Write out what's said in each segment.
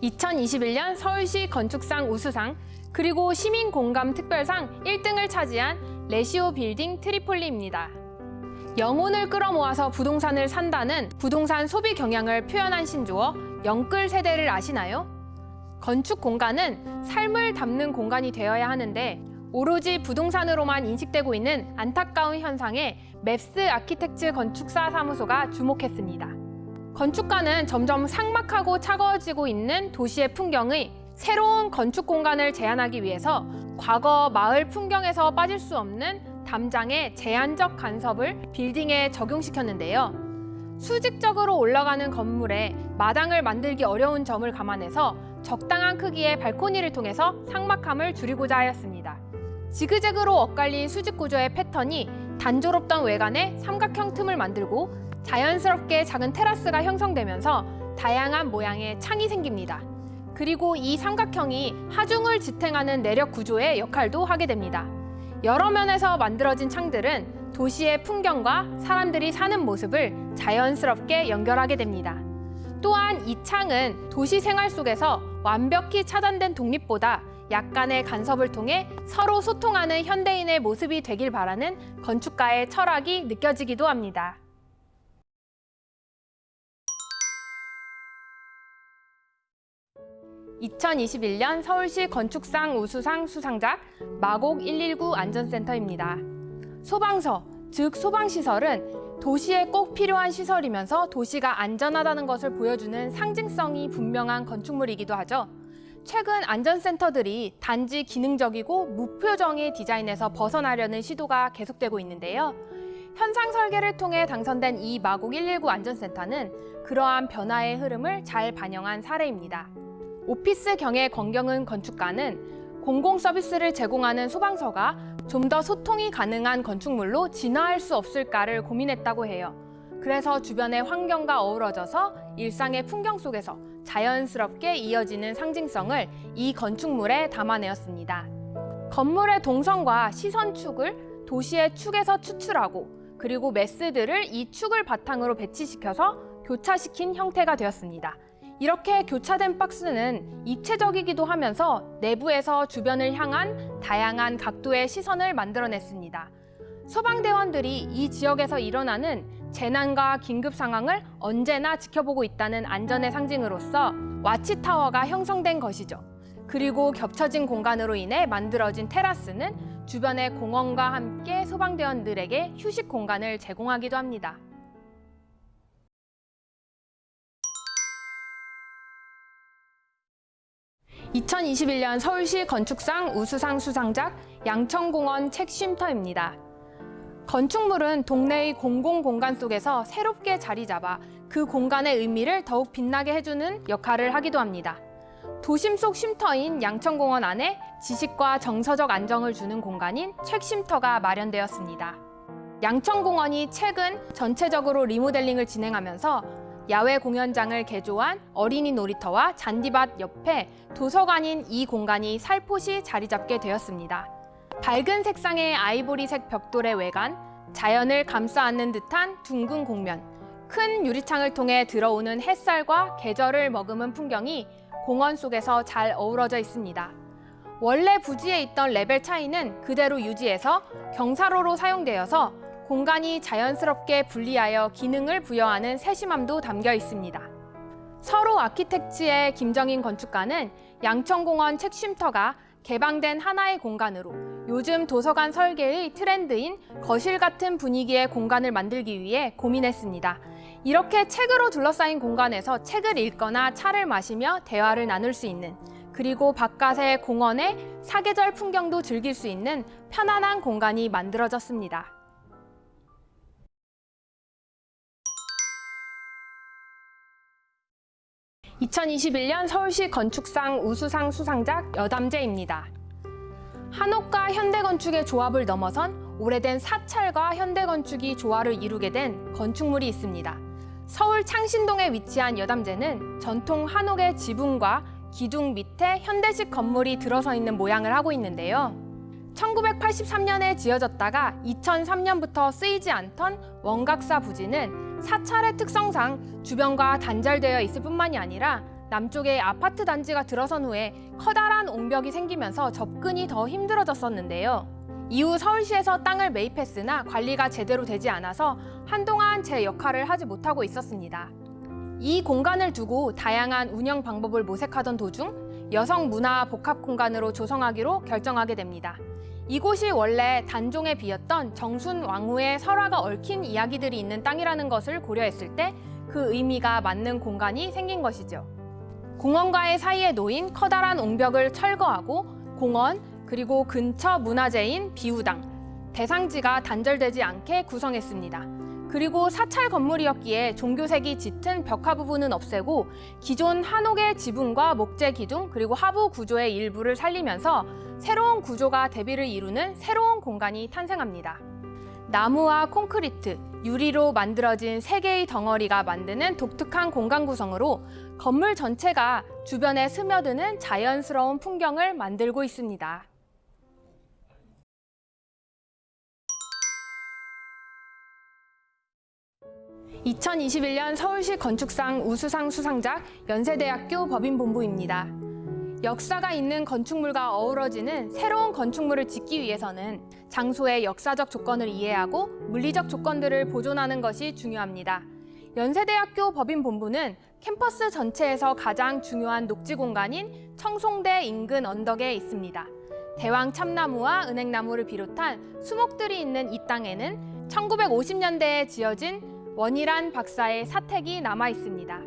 2021년 서울시 건축상 우수상 그리고 시민공감 특별상 1등을 차지한 레시오 빌딩 트리폴리입니다. 영혼을 끌어모아서 부동산을 산다는 부동산 소비 경향을 표현한 신조어 영끌 세대를 아시나요? 건축 공간은 삶을 담는 공간이 되어야 하는데 오로지 부동산으로만 인식되고 있는 안타까운 현상에 맵스 아키텍츠 건축사 사무소가 주목했습니다. 건축가는 점점 삭막하고 차가워지고 있는 도시의 풍경의 새로운 건축 공간을 제안하기 위해서 과거 마을 풍경에서 빠질 수 없는 담장의 제한적 간섭을 빌딩에 적용시켰는데요. 수직적으로 올라가는 건물에 마당을 만들기 어려운 점을 감안해서 적당한 크기의 발코니를 통해서 삭막함을 줄이고자 하였습니다. 지그재그로 엇갈린 수직 구조의 패턴이 단조롭던 외관에 삼각형 틈을 만들고 자연스럽게 작은 테라스가 형성되면서 다양한 모양의 창이 생깁니다. 그리고 이 삼각형이 하중을 지탱하는 내력 구조의 역할도 하게 됩니다. 여러 면에서 만들어진 창들은 도시의 풍경과 사람들이 사는 모습을 자연스럽게 연결하게 됩니다. 또한 이 창은 도시 생활 속에서 완벽히 차단된 독립보다 약간의 간섭을 통해 서로 소통하는 현대인의 모습이 되길 바라는 건축가의 철학이 느껴지기도 합니다. 2021년 서울시 건축상 우수상 수상작 마곡 119 안전센터입니다. 소방서, 즉 소방시설은 도시에 꼭 필요한 시설이면서 도시가 안전하다는 것을 보여주는 상징성이 분명한 건축물이기도 하죠. 최근 안전센터들이 단지 기능적이고 무표정의 디자인에서 벗어나려는 시도가 계속되고 있는데요. 현상 설계를 통해 당선된 이 마곡 119 안전센터는 그러한 변화의 흐름을 잘 반영한 사례입니다. 오피스경의 권경은 건축가는 공공 서비스를 제공하는 소방서가 좀 더 소통이 가능한 건축물로 진화할 수 없을까를 고민했다고 해요. 그래서 주변의 환경과 어우러져서 일상의 풍경 속에서 자연스럽게 이어지는 상징성을 이 건축물에 담아내었습니다. 건물의 동선과 시선축을 도시의 축에서 추출하고 그리고 매스들을 이 축을 바탕으로 배치시켜서 교차시킨 형태가 되었습니다. 이렇게 교차된 박스는 입체적이기도 하면서 내부에서 주변을 향한 다양한 각도의 시선을 만들어냈습니다. 소방대원들이 이 지역에서 일어나는 재난과 긴급 상황을 언제나 지켜보고 있다는 안전의 상징으로서 와치타워가 형성된 것이죠. 그리고 겹쳐진 공간으로 인해 만들어진 테라스는 주변의 공원과 함께 소방대원들에게 휴식 공간을 제공하기도 합니다. 2021년 서울시 건축상 우수상 수상작 양천공원 책 쉼터입니다. 건축물은 동네의 공공공간 속에서 새롭게 자리 잡아 그 공간의 의미를 더욱 빛나게 해주는 역할을 하기도 합니다. 도심 속 쉼터인 양천공원 안에 지식과 정서적 안정을 주는 공간인 책 쉼터가 마련되었습니다. 양천공원이 최근 전체적으로 리모델링을 진행하면서 야외 공연장을 개조한 어린이 놀이터와 잔디밭 옆에 도서관인 이 공간이 살포시 자리 잡게 되었습니다. 밝은 색상의 아이보리색 벽돌의 외관, 자연을 감싸 안는 듯한 둥근 공면, 큰 유리창을 통해 들어오는 햇살과 계절을 머금은 풍경이 공원 속에서 잘 어우러져 있습니다. 원래 부지에 있던 레벨 차이는 그대로 유지해서 경사로로 사용되어서 공간이 자연스럽게 분리하여 기능을 부여하는 세심함도 담겨 있습니다. 서로 아키텍츠의 김정인 건축가는 양천공원 책 쉼터가 개방된 하나의 공간으로 요즘 도서관 설계의 트렌드인 거실 같은 분위기의 공간을 만들기 위해 고민했습니다. 이렇게 책으로 둘러싸인 공간에서 책을 읽거나 차를 마시며 대화를 나눌 수 있는, 그리고 바깥의 공원의 사계절 풍경도 즐길 수 있는 편안한 공간이 만들어졌습니다. 2021년 서울시 건축상 우수상 수상작 여담제입니다. 한옥과 현대건축의 조합을 넘어선 오래된 사찰과 현대건축이 조화를 이루게 된 건축물이 있습니다. 서울 창신동에 위치한 여담제는 전통 한옥의 지붕과 기둥 밑에 현대식 건물이 들어서 있는 모양을 하고 있는데요. 1983년에 지어졌다가 2003년부터 쓰이지 않던 원각사 부지는 사찰의 특성상 주변과 단절되어 있을 뿐만이 아니라 남쪽에 아파트 단지가 들어선 후에 커다란 옹벽이 생기면서 접근이 더 힘들어졌었는데요. 이후 서울시에서 땅을 매입했으나 관리가 제대로 되지 않아서 한동안 제 역할을 하지 못하고 있었습니다. 이 공간을 두고 다양한 운영 방법을 모색하던 도중 여성 문화 복합 공간으로 조성하기로 결정하게 됩니다. 이곳이 원래 단종에 비었던 정순 왕후의 설화가 얽힌 이야기들이 있는 땅이라는 것을 고려했을 때 그 의미가 맞는 공간이 생긴 것이죠. 공원과의 사이에 놓인 커다란 옹벽을 철거하고 공원 그리고 근처 문화재인 비우당, 대상지가 단절되지 않게 구성했습니다. 그리고 사찰 건물이었기에 종교색이 짙은 벽화 부분은 없애고 기존 한옥의 지붕과 목재 기둥 그리고 하부 구조의 일부를 살리면서 새로운 구조가 대비를 이루는 새로운 공간이 탄생합니다. 나무와 콘크리트, 유리로 만들어진 세 개의 덩어리가 만드는 독특한 공간 구성으로 건물 전체가 주변에 스며드는 자연스러운 풍경을 만들고 있습니다. 2021년 서울시 건축상 우수상 수상작 연세대학교 법인본부입니다. 역사가 있는 건축물과 어우러지는 새로운 건축물을 짓기 위해서는 장소의 역사적 조건을 이해하고 물리적 조건들을 보존하는 것이 중요합니다. 연세대학교 법인본부는 캠퍼스 전체에서 가장 중요한 녹지 공간인 청송대 인근 언덕에 있습니다. 대왕 참나무와 은행나무를 비롯한 수목들이 있는 이 땅에는 1950년대에 지어진 원일한 박사의 사택이 남아 있습니다.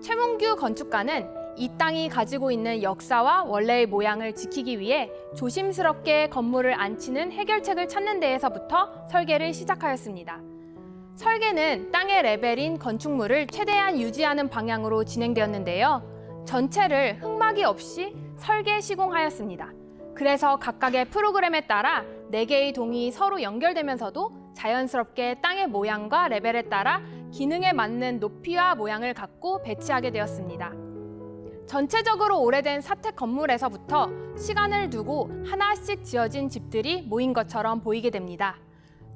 최문규 건축가는 이 땅이 가지고 있는 역사와 원래의 모양을 지키기 위해 조심스럽게 건물을 안치는 해결책을 찾는 데에서부터 설계를 시작하였습니다. 설계는 땅의 레벨인 건축물을 최대한 유지하는 방향으로 진행되었는데요. 전체를 흙막이 없이 설계 시공하였습니다. 그래서 각각의 프로그램에 따라 4개의 동이 서로 연결되면서도 자연스럽게 땅의 모양과 레벨에 따라 기능에 맞는 높이와 모양을 갖고 배치하게 되었습니다. 전체적으로 오래된 사택 건물에서부터 시간을 두고 하나씩 지어진 집들이 모인 것처럼 보이게 됩니다.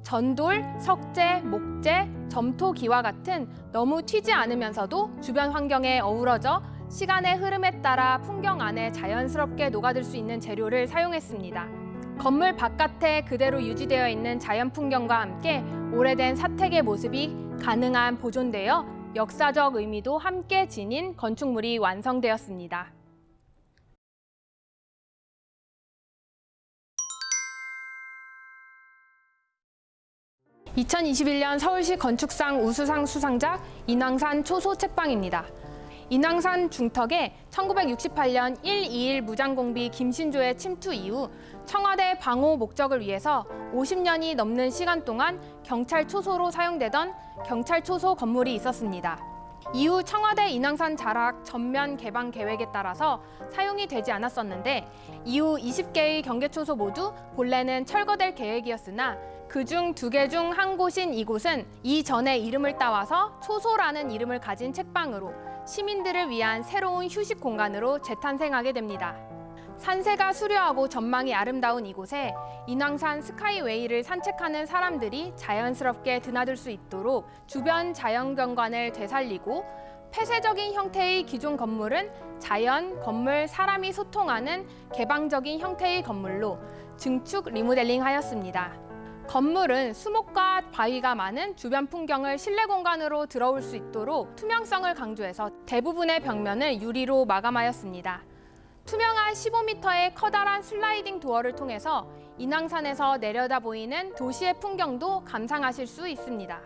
전돌, 석재, 목재, 점토기와 같은 너무 튀지 않으면서도 주변 환경에 어우러져 시간의 흐름에 따라 풍경 안에 자연스럽게 녹아들 수 있는 재료를 사용했습니다. 건물 바깥에 그대로 유지되어 있는 자연 풍경과 함께 오래된 사택의 모습이 가능한 보존되어 역사적 의미도 함께 지닌 건축물이 완성되었습니다. (2021년) 서울시 건축상 우수상 수상작 인왕산 초소 책방입니다. 인왕산 중턱에 1968년 1.21 무장공비 김신조의 침투 이후 청와대 방호 목적을 위해서 50년이 넘는 시간 동안 경찰 초소로 사용되던 경찰 초소 건물이 있었습니다. 이후 청와대 인왕산 자락 전면 개방 계획에 따라서 사용이 되지 않았었는데 이후 20개의 경계초소 모두 본래는 철거될 계획이었으나 그중 2개 중 한 곳인 이곳은 이전의 이름을 따와서 초소라는 이름을 가진 책방으로 시민들을 위한 새로운 휴식 공간으로 재탄생하게 됩니다. 산세가 수려하고 전망이 아름다운 이곳에 인왕산 스카이웨이를 산책하는 사람들이 자연스럽게 드나들 수 있도록 주변 자연경관을 되살리고 폐쇄적인 형태의 기존 건물은 자연, 건물, 사람이 소통하는 개방적인 형태의 건물로 증축 리모델링하였습니다. 건물은 수목과 바위가 많은 주변 풍경을 실내 공간으로 들어올 수 있도록 투명성을 강조해서 대부분의 벽면을 유리로 마감하였습니다. 투명한 15m의 커다란 슬라이딩 도어를 통해서 인왕산에서 내려다 보이는 도시의 풍경도 감상하실 수 있습니다.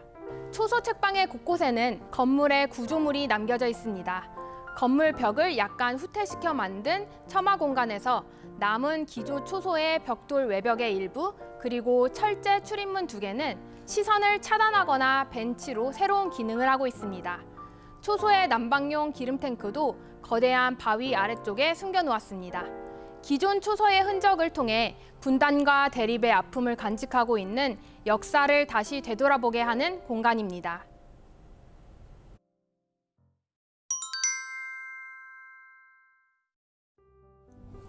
초소 책방의 곳곳에는 건물의 구조물이 남겨져 있습니다. 건물 벽을 약간 후퇴시켜 만든 처마 공간에서 남은 기조 초소의 벽돌 외벽의 일부 그리고 철제 출입문 2개는 시선을 차단하거나 벤치로 새로운 기능을 하고 있습니다. 초소의 난방용 기름 탱크도 거대한 바위 아래쪽에 숨겨놓았습니다. 기존 초소의 흔적을 통해 분단과 대립의 아픔을 간직하고 있는 역사를 다시 되돌아보게 하는 공간입니다.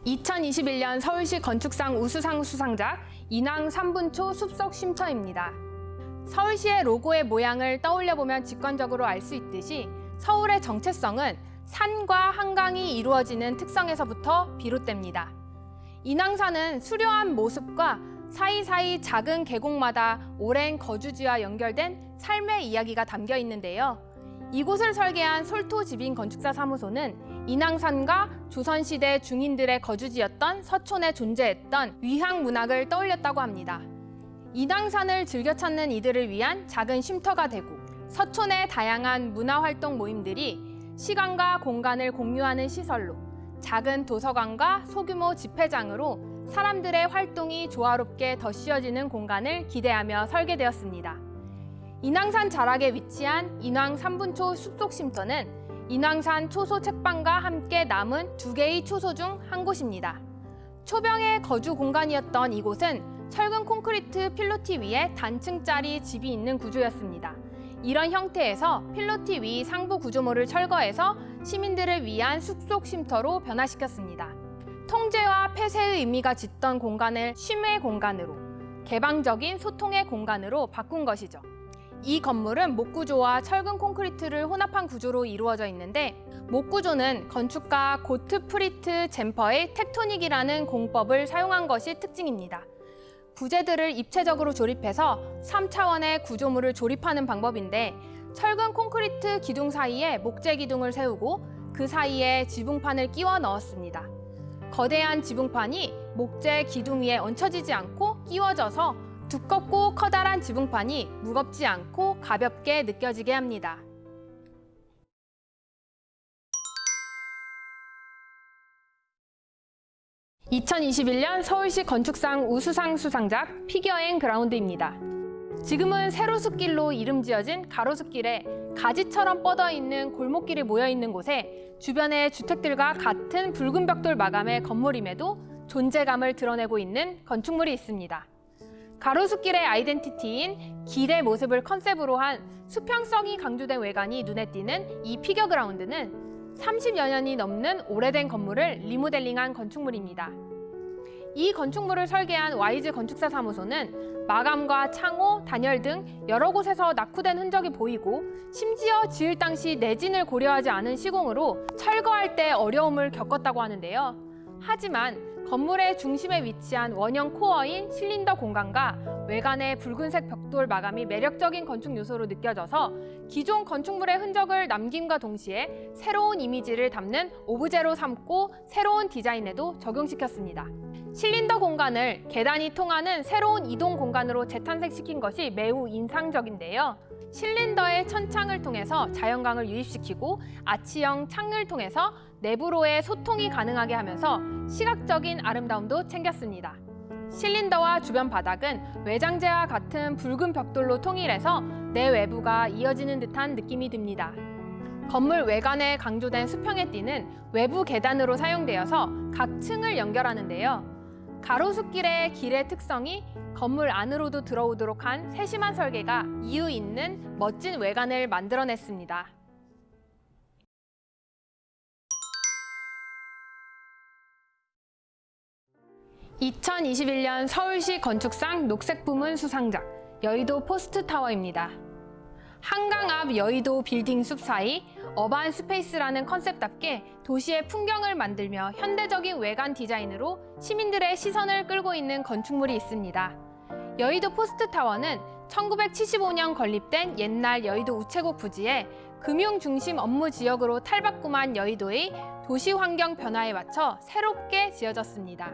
(2021년) 서울시 건축상 우수상 수상작 인왕 3분초 숲속 쉼터입니다. 서울시의 로고의 모양을 떠올려보면 직관적으로 알 수 있듯이 서울의 정체성은 산과 한강이 이루어지는 특성에서부터 비롯됩니다. 인왕산은 수려한 모습과 사이사이 작은 계곡마다 오랜 거주지와 연결된 삶의 이야기가 담겨 있는데요. 이곳을 설계한 솔토지빈 건축사 사무소는 인왕산과 조선시대 중인들의 거주지였던 서촌에 존재했던 위향 문학을 떠올렸다고 합니다. 인왕산을 즐겨 찾는 이들을 위한 작은 쉼터가 되고 서촌의 다양한 문화활동 모임들이 시간과 공간을 공유하는 시설로 작은 도서관과 소규모 집회장으로 사람들의 활동이 조화롭게 덧씌워지는 공간을 기대하며 설계되었습니다. 인왕산 자락에 위치한 인왕 3분초 숲속쉼터는 인왕산 초소 책방과 함께 남은 2개의 초소 중 한 곳입니다. 초병의 거주 공간이었던 이곳은 철근 콘크리트 필로티 위에 단층짜리 집이 있는 구조였습니다. 이런 형태에서 필로티 위 상부 구조물을 철거해서 시민들을 위한 숲속 쉼터로 변화시켰습니다. 통제와 폐쇄의 의미가 짙던 공간을 쉼의 공간으로, 개방적인 소통의 공간으로 바꾼 것이죠. 이 건물은 목구조와 철근 콘크리트를 혼합한 구조로 이루어져 있는데, 목구조는 건축가 고트프리트 젠퍼의 텍토닉이라는 공법을 사용한 것이 특징입니다. 부재들을 입체적으로 조립해서 3차원의 구조물을 조립하는 방법인데, 철근 콘크리트 기둥 사이에 목재 기둥을 세우고 그 사이에 지붕판을 끼워 넣었습니다. 거대한 지붕판이 목재 기둥 위에 얹혀지지 않고 끼워져서 두껍고 커다란 지붕판이 무겁지 않고 가볍게 느껴지게 합니다. (2021년) 서울시 건축상 우수상 수상작 피겨앤 그라운드입니다. 지금은 세로숲길로 이름 지어진 가로수길에 가지처럼 뻗어있는 골목길이 모여있는 곳에 주변의 주택들과 같은 붉은 벽돌 마감의 건물임에도 존재감을 드러내고 있는 건축물이 있습니다. 가로수길의 아이덴티티인 길의 모습을 컨셉으로 한 수평성이 강조된 외관이 눈에 띄는 이 피겨 그라운드는 30여 년이 넘는 오래된 건물을 리모델링한 건축물입니다. 이 건축물을 설계한 와이즈 건축사 사무소는 마감과 창호, 단열 등 여러 곳에서 낙후된 흔적이 보이고 심지어 지을 당시 내진을 고려하지 않은 시공으로 철거할 때 어려움을 겪었다고 하는데요. 하지만 건물의 중심에 위치한 원형 코어인 실린더 공간과 외관의 붉은색 벽돌 마감이 매력적인 건축 요소로 느껴져서 기존 건축물의 흔적을 남김과 동시에 새로운 이미지를 담는 오브제로 삼고 새로운 디자인에도 적용시켰습니다. 실린더 공간을 계단이 통하는 새로운 이동 공간으로 재탄생시킨 것이 매우 인상적인데요. 실린더의 천창을 통해서 자연광을 유입시키고 아치형 창을 통해서 내부로의 소통이 가능하게 하면서 시각적인 아름다움도 챙겼습니다. 실린더와 주변 바닥은 외장재와 같은 붉은 벽돌로 통일해서 내외부가 이어지는 듯한 느낌이 듭니다. 건물 외관에 강조된 수평의 띠는 외부 계단으로 사용되어서 각 층을 연결하는데요. 가로수길의 길의 특성이 건물 안으로도 들어오도록 한 세심한 설계가 이유 있는 멋진 외관을 만들어냈습니다. (2021년) 서울시 건축상 녹색 부문 수상작 여의도 포스트타워입니다. 한강 앞 여의도 빌딩 숲 사이 어반 스페이스라는 컨셉답게 도시의 풍경을 만들며 현대적인 외관 디자인으로 시민들의 시선을 끌고 있는 건축물이 있습니다. 여의도 포스트타워는 1975년 건립된 옛날 여의도 우체국 부지에 금융 중심 업무 지역으로 탈바꿈한 여의도의 도시 환경 변화에 맞춰 새롭게 지어졌습니다.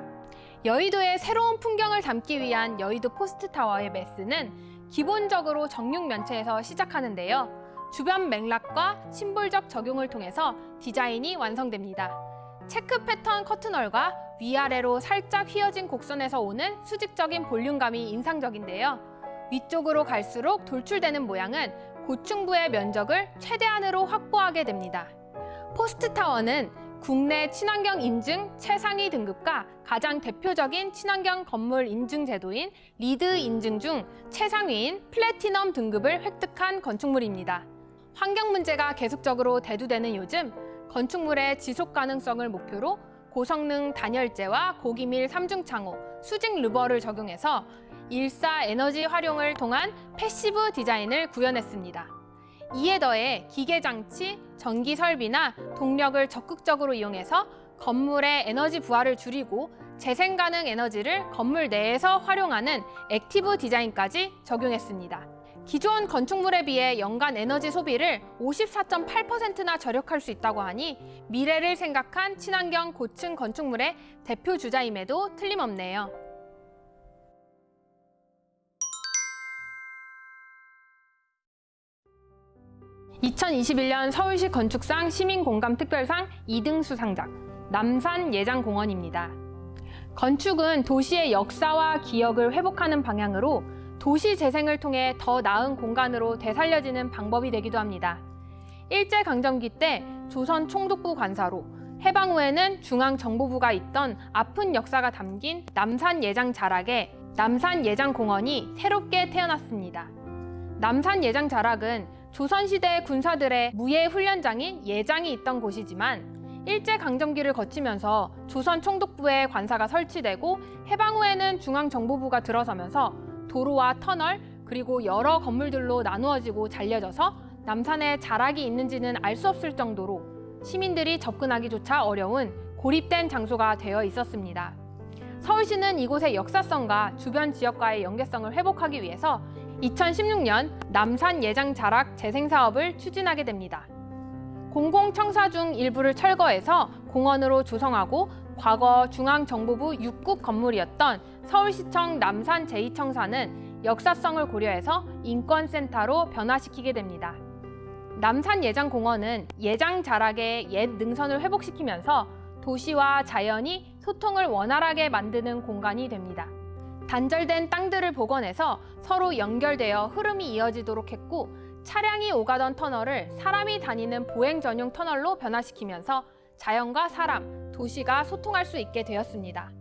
여의도의 새로운 풍경을 담기 위한 여의도 포스트타워의 메스는 기본적으로 정육 면체에서 시작하는데요. 주변 맥락과 심볼적 적용을 통해서 디자인이 완성됩니다. 체크 패턴 커튼홀과 위아래로 살짝 휘어진 곡선에서 오는 수직적인 볼륨감이 인상적인데요. 위쪽으로 갈수록 돌출되는 모양은 고층부의 면적을 최대한으로 확보하게 됩니다. 포스트타워는 국내 친환경 인증 최상위 등급과 가장 대표적인 친환경 건물 인증 제도인 리드 인증 중 최상위인 플래티넘 등급을 획득한 건축물입니다. 환경 문제가 계속적으로 대두되는 요즘 건축물의 지속 가능성을 목표로 고성능 단열재와 고기밀 3중 창호, 수직 루버를 적용해서 일사 에너지 활용을 통한 패시브 디자인을 구현했습니다. 이에 더해 기계장치, 전기 설비나 동력을 적극적으로 이용해서 건물의 에너지 부하를 줄이고 재생 가능 에너지를 건물 내에서 활용하는 액티브 디자인까지 적용했습니다. 기존 건축물에 비해 연간 에너지 소비를 54.8%나 절약할 수 있다고 하니 미래를 생각한 친환경 고층 건축물의 대표 주자임에도 틀림없네요. (2021년) 서울시 건축상 시민공감특별상 2등 수상작 남산예장공원입니다. 건축은 도시의 역사와 기억을 회복하는 방향으로 도시 재생을 통해 더 나은 공간으로 되살려지는 방법이 되기도 합니다. 일제강점기 때 조선 총독부 관사로, 해방 후에는 중앙정보부가 있던 아픈 역사가 담긴 남산예장 자락에 남산예장공원이 새롭게 태어났습니다. 남산예장 자락은 조선시대 군사들의 무예 훈련장인 예장이 있던 곳이지만 일제강점기를 거치면서 조선 총독부의 관사가 설치되고 해방 후에는 중앙정보부가 들어서면서 도로와 터널 그리고 여러 건물들로 나누어지고 잘려져서 남산에 자락이 있는지는 알 수 없을 정도로 시민들이 접근하기조차 어려운 고립된 장소가 되어 있었습니다. 서울시는 이곳의 역사성과 주변 지역과의 연계성을 회복하기 위해서 2016년 남산예장 자락 재생 사업을 추진하게 됩니다. 공공청사 중 일부를 철거해서 공원으로 조성하고 과거 중앙정보부 6국 건물이었던 서울시청 남산 제2청사는 역사성을 고려해서 인권센터로 변화시키게 됩니다. 남산예장공원은 예장 자락의 옛 능선을 회복시키면서 도시와 자연이 소통을 원활하게 만드는 공간이 됩니다. 단절된 땅들을 복원해서 서로 연결되어 흐름이 이어지도록 했고 차량이 오가던 터널을 사람이 다니는 보행 전용 터널로 변화시키면서 자연과 사람, 도시가 소통할 수 있게 되었습니다.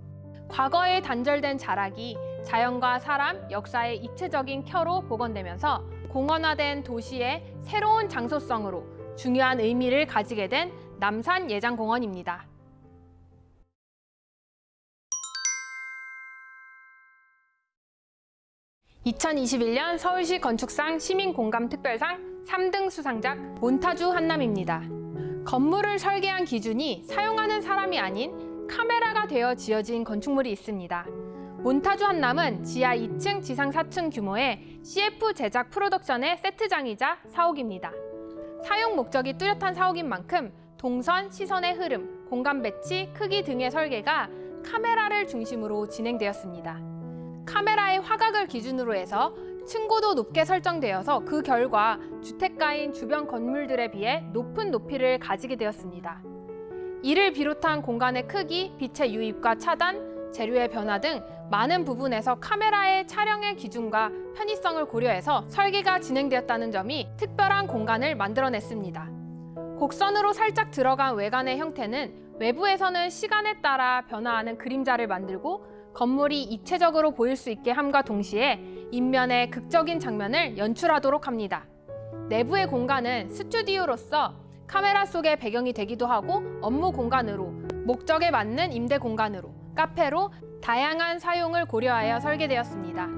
과거에 단절된 자락이 자연과 사람, 역사의 입체적인 켜로 복원되면서 공원화된 도시의 새로운 장소성으로 중요한 의미를 가지게 된 남산예장공원입니다. (2021년) 서울시 건축상 시민공감특별상 3등 수상작 몬타주 한남입니다. 건물을 설계한 기준이 사용하는 사람이 아닌 카메라가 되어 지어진 건축물이 있습니다. 몬타주 한남은 지하 2층, 지상 4층 규모의 CF 제작 프로덕션의 세트장이자 사옥입니다. 사용 목적이 뚜렷한 사옥인 만큼 동선, 시선의 흐름, 공간 배치, 크기 등의 설계가 카메라를 중심으로 진행되었습니다. 카메라의 화각을 기준으로 해서 층고도 높게 설정되어서 그 결과 주택가인 주변 건물들에 비해 높은 높이를 가지게 되었습니다. 이를 비롯한 공간의 크기, 빛의 유입과 차단, 재료의 변화 등 많은 부분에서 카메라의 촬영의 기준과 편의성을 고려해서 설계가 진행되었다는 점이 특별한 공간을 만들어냈습니다. 곡선으로 살짝 들어간 외관의 형태는 외부에서는 시간에 따라 변화하는 그림자를 만들고 건물이 입체적으로 보일 수 있게 함과 동시에 인면의 극적인 장면을 연출하도록 합니다. 내부의 공간은 스튜디오로서 카메라 속의 배경이 되기도 하고 업무 공간으로, 목적에 맞는 임대 공간으로, 카페로 다양한 사용을 고려하여 설계되었습니다.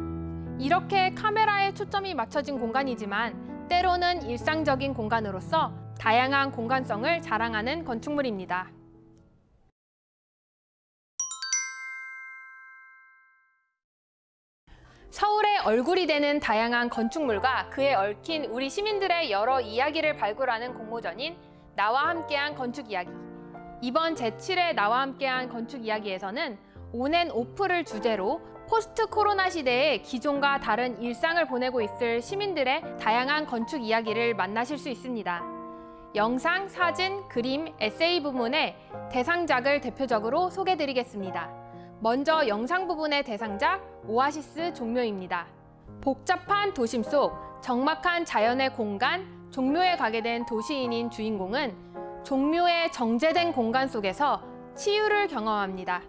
이렇게 카메라에 초점이 맞춰진 공간이지만 때로는 일상적인 공간으로서 다양한 공간성을 자랑하는 건축물입니다. 서울의 얼굴이 되는 다양한 건축물과 그에 얽힌 우리 시민들의 여러 이야기를 발굴하는 공모전인 나와 함께한 건축 이야기. 이번 제7회 나와 함께한 건축 이야기에서는 온앤오프를 주제로 포스트 코로나 시대에 기존과 다른 일상을 보내고 있을 시민들의 다양한 건축 이야기를 만나실 수 있습니다. 영상, 사진, 그림, 에세이 부문의 대상작을 대표적으로 소개드리겠습니다. 먼저 영상 부분의 대상작 오아시스 종묘입니다. 복잡한 도심 속 적막한 자연의 공간, 종묘에 가게 된 도시인인 주인공은 종묘의 정제된 공간 속에서 치유를 경험합니다.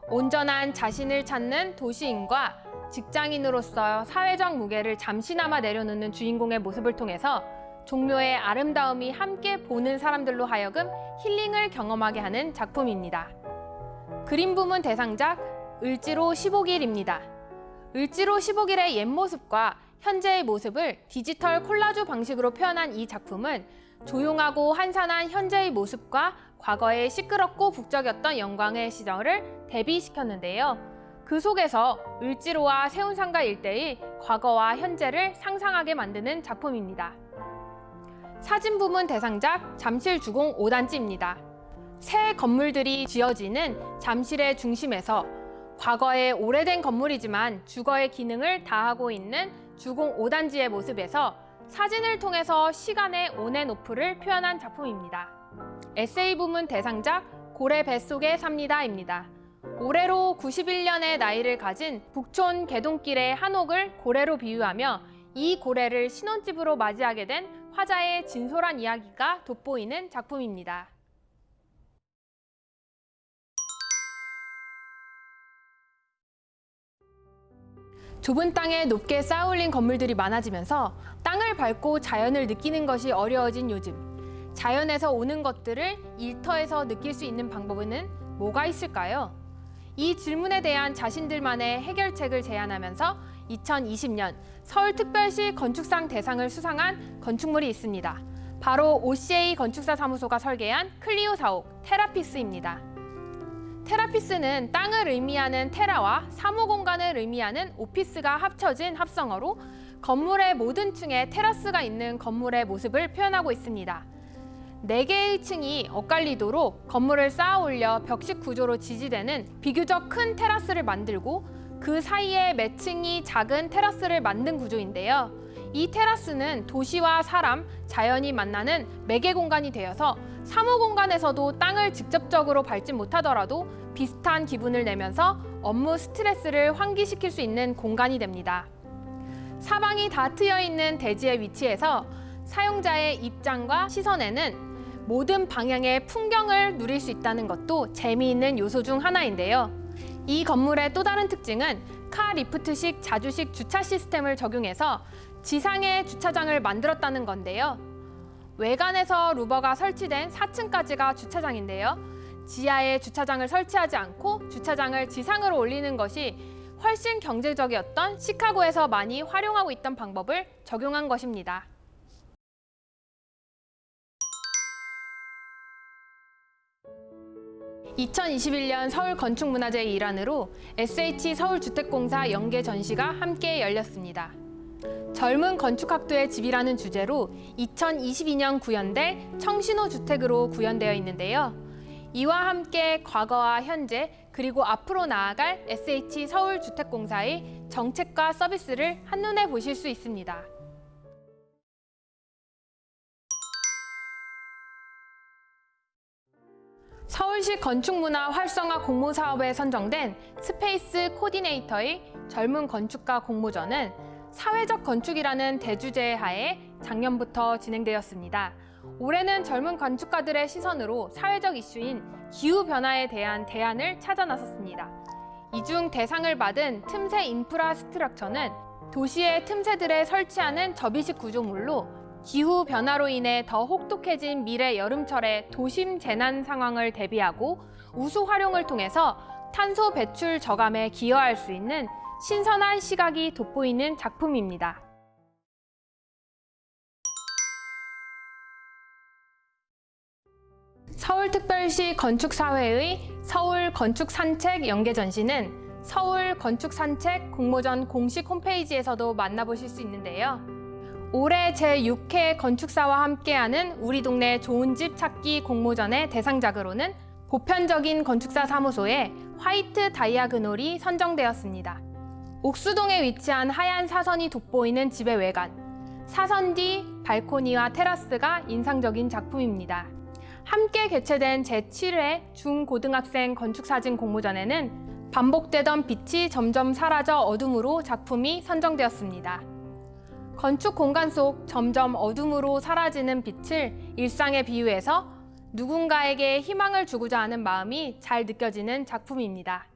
온전한 자신을 찾는 도시인과 직장인으로서 사회적 무게를 잠시나마 내려놓는 주인공의 모습을 통해서 종묘의 아름다움이 함께 보는 사람들로 하여금 힐링을 경험하게 하는 작품입니다. 그림 부문 대상작 을지로 15길입니다. 을지로 15길의 옛 모습과 현재의 모습을 디지털 콜라주 방식으로 표현한 이 작품은 조용하고 한산한 현재의 모습과 과거의 시끄럽고 북적였던 영광의 시절을 대비시켰는데요. 그 속에서 을지로와 세운상가 일대의 과거와 현재를 상상하게 만드는 작품입니다. 사진 부문 대상작 잠실주공 5단지입니다. 새 건물들이 지어지는 잠실의 중심에서 과거의 오래된 건물이지만 주거의 기능을 다하고 있는 주공 5단지의 모습에서 사진을 통해서 시간의 온앤오프를 표현한 작품입니다. 에세이 부문 대상작 고래 뱃속에 삽니다입니다. 올해로 91년의 나이를 가진 북촌 개동길의 한옥을 고래로 비유하며 이 고래를 신혼집으로 맞이하게 된 화자의 진솔한 이야기가 돋보이는 작품입니다. 좁은 땅에 높게 쌓아올린 건물들이 많아지면서 땅을 밟고 자연을 느끼는 것이 어려워진 요즘. 자연에서 오는 것들을 일터에서 느낄 수 있는 방법은 뭐가 있을까요? 이 질문에 대한 자신들만의 해결책을 제안하면서 2020년 서울특별시 건축상 대상을 수상한 건축물이 있습니다. 바로 OCA 건축사 사무소가 설계한 클리오 사옥 테라피스입니다. 테라피스는 땅을 의미하는 테라와 사무 공간을 의미하는 오피스가 합쳐진 합성어로 건물의 모든 층에 테라스가 있는 건물의 모습을 표현하고 있습니다. 4개의 층이 엇갈리도록 건물을 쌓아 올려 벽식 구조로 지지되는 비교적 큰 테라스를 만들고 그 사이에 몇 층이 작은 테라스를 만든 구조인데요. 이 테라스는 도시와 사람, 자연이 만나는 매개 공간이 되어서 사무 공간에서도 땅을 직접적으로 밟지 못하더라도 비슷한 기분을 내면서 업무 스트레스를 환기시킬 수 있는 공간이 됩니다. 사방이 다 트여 있는 대지의 위치에서 사용자의 입장과 시선에는 모든 방향의 풍경을 누릴 수 있다는 것도 재미있는 요소 중 하나인데요. 이 건물의 또 다른 특징은 카리프트식 자주식 주차 시스템을 적용해서 지상에 주차장을 만들었다는 건데요. 외관에서 루버가 설치된 4층까지가 주차장인데요. 지하에 주차장을 설치하지 않고 주차장을 지상으로 올리는 것이 훨씬 경제적이었던 시카고에서 많이 활용하고 있던 방법을 적용한 것입니다. (2021년) 서울건축문화제의 일환으로 SH서울주택공사 연계 전시가 함께 열렸습니다. 젊은 건축학도의 집이라는 주제로 2022년 구현될 청신호 주택으로 구현되어 있는데요. 이와 함께 과거와 현재 그리고 앞으로 나아갈 SH서울주택공사의 정책과 서비스를 한눈에 보실 수 있습니다. 서울시 건축문화 활성화 공모사업에 선정된 스페이스 코디네이터의 젊은 건축가 공모전은 사회적 건축이라는 대주제 하에 작년부터 진행되었습니다. 올해는 젊은 건축가들의 시선으로 사회적 이슈인 기후변화에 대한 대안을 찾아 나섰습니다. 이 중 대상을 받은 틈새 인프라스트럭처는 도시의 틈새들에 설치하는 접이식 구조물로 기후변화로 인해 더 혹독해진 미래 여름철의 도심 재난 상황을 대비하고 우수 활용을 통해서 탄소 배출 저감에 기여할 수 있는 신선한 시각이 돋보이는 작품입니다. 서울특별시 건축사회의 서울건축산책 연계전시는 서울건축산책 공모전 공식 홈페이지에서도 만나보실 수 있는데요. 올해 제6회 건축사와 함께하는 우리 동네 좋은 집 찾기 공모전의 대상작으로는 보편적인 건축사 사무소의 화이트 다이아그놀이 선정되었습니다. 옥수동에 위치한 하얀 사선이 돋보이는 집의 외관, 사선 뒤 발코니와 테라스가 인상적인 작품입니다. 함께 개최된 제7회 중고등학생 건축사진 공모전에는 반복되던 빛이 점점 사라져 어둠으로 작품이 선정되었습니다. 건축 공간 속 점점 어둠으로 사라지는 빛을 일상에 비유해서 누군가에게 희망을 주고자 하는 마음이 잘 느껴지는 작품입니다.